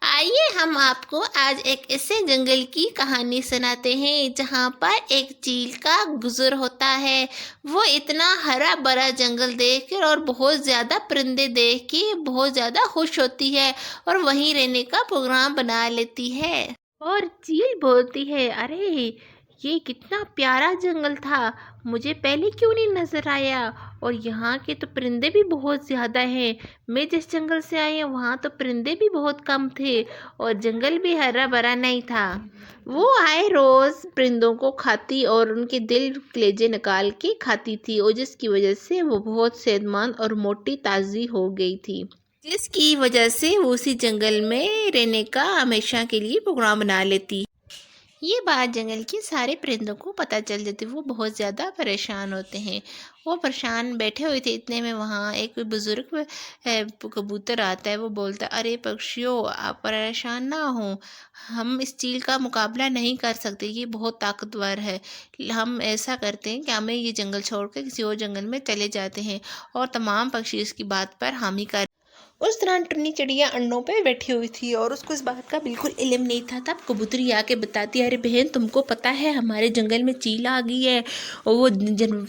آئیے ہم آپ کو آج ایک ایسے جنگل کی کہانی سناتے ہیں جہاں پر ایک چیل کا گزر ہوتا ہے۔ وہ اتنا ہرا بھرا جنگل دیکھ کر اور بہت زیادہ پرندے دیکھ کے بہت زیادہ خوش ہوتی ہے اور وہیں رہنے کا پروگرام بنا لیتی ہے۔ اور چیل بولتی ہے، ارے یہ کتنا پیارا جنگل تھا، مجھے پہلے کیوں نہیں نظر آیا؟ اور یہاں کے تو پرندے بھی بہت زیادہ ہیں، میں جس جنگل سے آئی ہوں وہاں تو پرندے بھی بہت کم تھے اور جنگل بھی ہرا بھرا نہیں تھا۔ وہ آئے روز پرندوں کو کھاتی اور ان کے دل کلیجے نکال کے کھاتی تھی، اور جس کی وجہ سے وہ بہت صحت مند اور موٹی تازی ہو گئی تھی، جس کی وجہ سے وہ اسی جنگل میں رہنے کا ہمیشہ کے لیے پروگرام بنا لیتی۔ یہ بات جنگل کے سارے پرندوں کو پتہ چل جاتی، وہ بہت زیادہ پریشان ہوتے ہیں۔ وہ پریشان بیٹھے ہوئے تھے، اتنے میں وہاں ایک بزرگ کبوتر آتا ہے۔ وہ بولتا ہے، ارے پکشیوں، آپ پریشان نہ ہوں، ہم اس چیل کا مقابلہ نہیں کر سکتے، یہ بہت طاقتور ہے۔ ہم ایسا کرتے ہیں کہ ہمیں یہ جنگل چھوڑ کے کسی اور جنگل میں چلے جاتے ہیں، اور تمام پکشی اس کی بات پر حامی کر۔ اس دوران ٹنی چڑیا انڈوں پہ بیٹھی ہوئی تھی اور اس کو اس بات کا بالکل علم نہیں تھا۔ تب کبوتری آ کے بتاتی ہے، ارے بہن، تم کو پتہ ہے ہمارے جنگل میں چیل آ گئی ہے اور وہ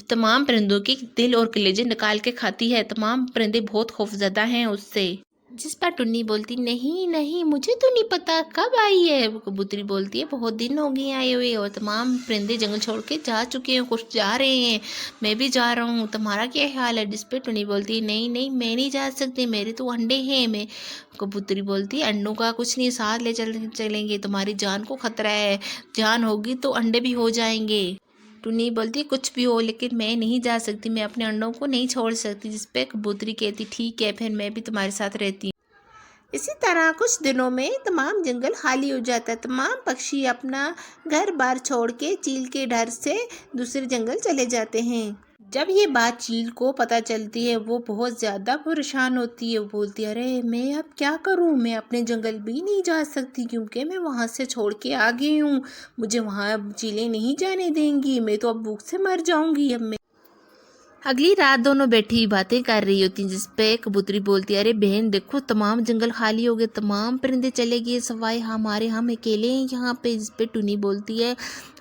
تمام پرندوں کے دل اور کلیجے نکال کے کھاتی ہے، تمام پرندے بہت خوفزدہ ہیں اس سے۔ جس پر ٹنی بولتی، نہیں نہیں، مجھے تو نہیں پتا کب آئی ہے۔ وہ کبوتری بولتی ہے، بہت دن ہو گئے آئے ہوئے اور تمام پرندے جنگل چھوڑ کے جا چکے ہیں، کچھ جا رہے ہیں، میں بھی جا رہا ہوں، تمہارا کیا خیال ہے؟ جس پہ ٹنی بولتی ہے، نہیں نہیں، میں نہیں جا سکتی، میرے تو انڈے ہیں۔ میں کبوتری بولتی ہے، انڈوں کا کچھ نہیں، ساتھ لے چلیں گے، تمہاری جان کو خطرہ ہے، جان ہوگی تو انڈے بھی ہو جائیں گے۔ ٹنی بولتی، کچھ بھی ہو لیکن میں نہیں جا سکتی، میں اپنے انڈوں کو نہیں چھوڑ سکتی۔ جس پہ کبوتری کہتی، ٹھیک ہے، پھر میں بھی تمہارے ساتھ رہتی ہوں۔ اسی طرح کچھ دنوں میں تمام جنگل خالی ہو جاتا ہے، تمام پکشی اپنا گھر بار چھوڑ کے چیل کے ڈر سے دوسرے جنگل چلے جاتے ہیں۔ جب یہ بات چیل کو پتہ چلتی ہے، وہ بہت زیادہ پریشان ہوتی ہے۔ وہ بولتی ہے، ارے میں اب کیا کروں، میں اپنے جنگل بھی نہیں جا سکتی کیونکہ میں وہاں سے چھوڑ کے آ گئی ہوں، مجھے وہاں اب چیلیں نہیں جانے دیں گی، میں تو اب بھوک سے مر جاؤں گی اب میں۔ اگلی رات دونوں بیٹھی باتیں کر رہی ہوتی ہیں، جس پہ کبوتری بولتی ہے، ارے بہن دیکھو، تمام جنگل خالی ہو گئے، تمام پرندے چلے گئے سوائے ہمارے، ہم اکیلے ہیں یہاں پہ۔ جس پہ ٹنی بولتی ہے،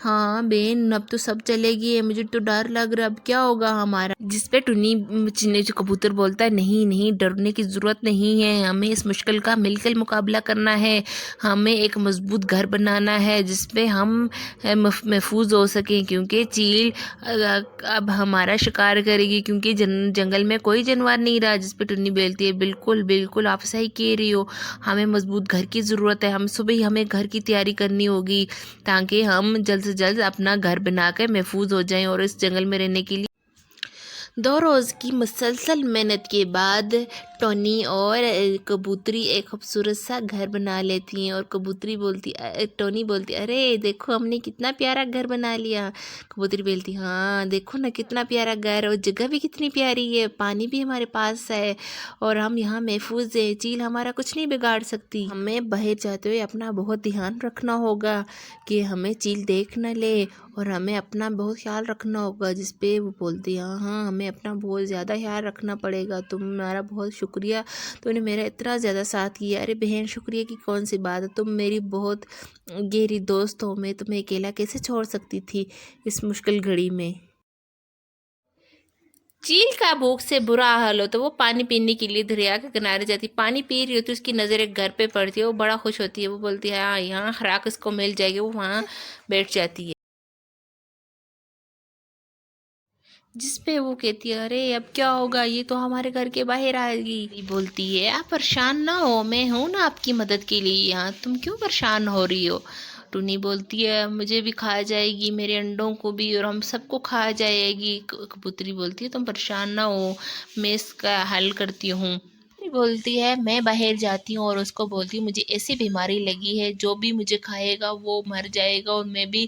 ہاں بہن، اب تو سب چلے گئے، مجھے تو ڈر لگ رہا، اب کیا ہوگا ہمارا؟ جس پہ ٹنی کبوتر بولتا ہے، نہیں نہیں، ڈرنے کی ضرورت نہیں ہے، ہمیں اس مشکل کا مل کر مقابلہ کرنا ہے، ہمیں ایک مضبوط گھر بنانا ہے جس پہ ہم محفوظ ہو سکیں، کیونکہ چیل اب ہمارا شکار کرے گی، کیونکہ جنگل میں کوئی جانور نہیں رہا۔ جس پہ ٹنی بولتی ہے، بالکل بالکل، آپ صحیح کہہ رہی ہو، ہمیں مضبوط گھر کی ضرورت ہے، ہم صبح ہی ہمیں گھر کی تیاری کرنی ہوگی تاکہ ہم جلد سے جلد اپنا گھر بنا کر محفوظ ہو جائیں اور اس جنگل میں رہنے کے لیے۔ 2 روز کی مسلسل محنت کے بعد ٹونی اور کبوتری ایک خوبصورت سا گھر بنا لیتی ہیں، اور ٹونی بولتی، ارے دیکھو، ہم نے کتنا پیارا گھر بنا لیا۔ کبوتری بولتی، ہاں دیکھو نا، کتنا پیارا گھر، اور جگہ بھی کتنی پیاری ہے، پانی بھی ہمارے پاس ہے اور ہم یہاں محفوظ ہیں، چیل ہمارا کچھ نہیں بگاڑ سکتی۔ ہمیں باہر جاتے ہوئے اپنا بہت دھیان رکھنا ہوگا کہ ہمیں چیل دیکھ نہ لے، اور ہمیں اپنا بہت خیال رکھنا ہوگا۔ جس پہ وہ بولتی، ہاں ہاں، ہمیں اپنا بہت زیادہ خیال رکھنا پڑے گا، تمہارا بہت شکریہ، تو نے میرا اتنا زیادہ ساتھ کیا۔ ارے بہن، شکریہ کی کون سی بات ہے، تم میری بہت گہری دوست ہو، میں تمہیں اکیلا کیسے چھوڑ سکتی تھی اس مشکل گھڑی میں۔ چیل کا بھوک سے برا حال ہو تو وہ پانی پینے کے لیے دریا کے کنارے جاتی، پانی پی رہی ہوتی، اس کی نظر ایک گھر پہ پڑتی ہے، وہ بڑا خوش ہوتی ہے، وہ بولتی ہے، ہاں یہاں خوراک اس کو مل جائے گی، وہ وہاں بیٹھ جاتی ہے۔ جس پہ وہ کہتی ہے، ارے اب کیا ہوگا، یہ تو ہمارے گھر کے باہر آئے گی۔ بولتی ہے، آپ پریشان نہ ہو، میں ہوں نا آپ کی مدد کے لیے یہاں، تم کیوں پریشان ہو رہی ہو؟ ٹنی بولتی ہے، مجھے بھی کھا جائے گی، میرے انڈوں کو بھی، اور ہم سب کو کھا جائے گی۔ کبوتری بولتی ہے، تم پریشان نہ ہو، میں اس کا حل کرتی ہوں۔ بولتی ہے، میں باہر جاتی ہوں اور اس کو بولتی ہوں، مجھے ایسی بیماری لگی ہے، جو بھی مجھے کھائے گا وہ مر جائے گا، اور میں بھی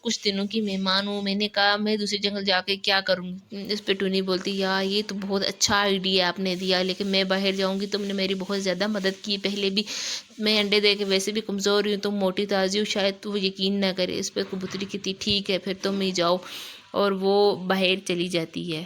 کچھ دنوں کی مہمان ہوں، میں نے کہا میں دوسری جنگل جا کے کیا کروں؟ اس پہ ٹونی بولتی، یہ تو بہت اچھا آئیڈیا آپ نے دیا، لیکن میں باہر جاؤں گی، تم نے میری بہت زیادہ مدد کی پہلے بھی، میں انڈے دے کے ویسے بھی کمزور ہوں، تم موٹی تازی ہو، شاید تو یقین نہ کرے۔ اس پہ کبوتری کہتی، ٹھیک ہے، پھر تم ہی جاؤ، اور وہ باہر چلی جاتی ہے۔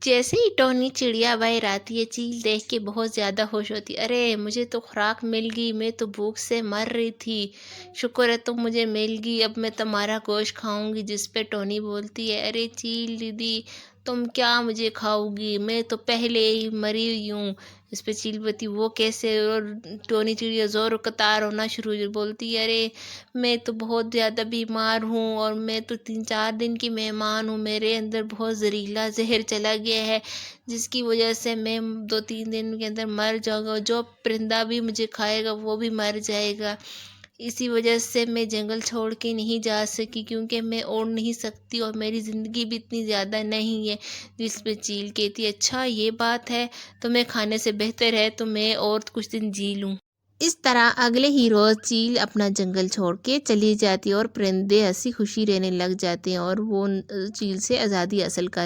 جیسے ہی ٹونی چڑیا باہر آتی ہے، چیل دیکھ کے بہت زیادہ خوش ہوتی ہے۔ ارے مجھے تو خوراک مل گئی، میں تو بھوک سے مر رہی تھی، شکر ہے تم مجھے مل گئی، اب میں تمہارا گوشت کھاؤں گی۔ جس پہ ٹونی بولتی ہے، ارے چیل دیدی تم کیا مجھے کھاؤ گی، میں تو پہلے ہی مری ہوئی ہوں۔ اس پہ چیل بولتی وہ کیسے، اور ٹونی چڑیا زور و قطار ہونا شروع بولتی ہے، ارے میں تو بہت زیادہ بیمار ہوں، اور میں تو 3-4 دن کی مہمان ہوں، میرے اندر بہت زہریلا زہر چلا گیا ہے، جس کی وجہ سے میں 2-3 دن کے اندر مر جاؤں گا، جو پرندہ بھی مجھے کھائے گا وہ بھی مر جائے گا۔ اسی وجہ سے میں جنگل چھوڑ کے نہیں جا سکی، کیونکہ میں اوڑ نہیں سکتی، اور میری زندگی بھی اتنی زیادہ نہیں ہے۔ جس پہ چیل کہتی ہے، اچھا یہ بات ہے، تو میں کھانے سے بہتر ہے تو میں اور کچھ دن جی لوں۔ اس طرح اگلے ہی روز چیل اپنا جنگل چھوڑ کے چلی جاتی ہے، اور پرندے ہنسی خوشی رہنے لگ جاتے ہیں، اور وہ چیل سے آزادی حاصل کر